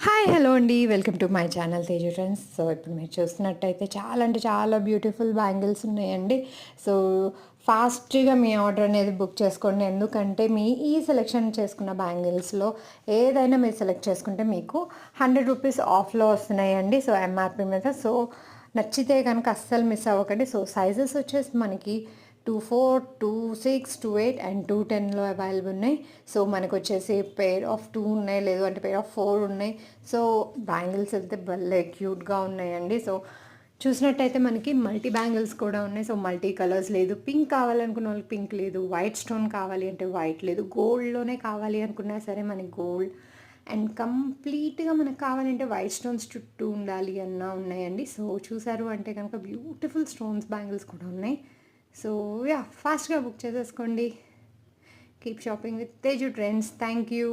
Hi hello అండి welcome to my channel Teju friends. So ఇప్పుడు మీరు చూస్తున్నట్టయితే చాలా అంటే చాలా బ్యూటిఫుల్ బ్యాంగిల్స్ ఉన్నాయండి. సో ఫాస్ట్గా మీ ఆర్డర్ అనేది బుక్ చేసుకోండి, ఎందుకంటే మీ ఈ సెలెక్షన్ చేసుకున్న బ్యాంగిల్స్లో ఏదైనా మీరు సెలెక్ట్ చేసుకుంటే మీకు 100 రూపీస్ ఆఫ్లో వస్తున్నాయండి. సో ఎంఆర్పి మీద. సో నచ్చితే కనుక అస్సలు మిస్ అవ్వకండి. సో సైజెస్ వచ్చేసి మనకి 24, 26, 28 అండ్ 210లో అవైలబుల్ ఉన్నాయి. సో మనకు వచ్చేసి పెయిర్ ఆఫ్ 2 ఉన్నాయి, లేదు అంటే పెయిర్ ఆఫ్ 4 ఉన్నాయి. సో బ్యాంగిల్స్ అయితే భలే క్యూట్గా ఉన్నాయండి. సో చూసినట్టయితే మనకి మల్టీ బ్యాంగిల్స్ కూడా ఉన్నాయి. సో మల్టీ కలర్స్, లేదు పింక్ కావాలనుకున్న వాళ్ళకి పింక్, లేదు వైట్ స్టోన్ కావాలి అంటే వైట్, లేదు గోల్డ్లోనే కావాలి అనుకున్నా సరే మనకి గోల్డ్, అండ్ కంప్లీట్గా మనకు కావాలంటే వైట్ స్టోన్స్ చుట్టూ ఉండాలి అన్న ఉన్నాయండి. సో చూసారు అంటే కనుక బ్యూటిఫుల్ స్టోన్స్ బ్యాంగిల్స్ కూడా ఉన్నాయి. సో యా, ఫాస్ట్గా బుక్ చేసేసుకోండి. Keep shopping with Teju trends. Thank you.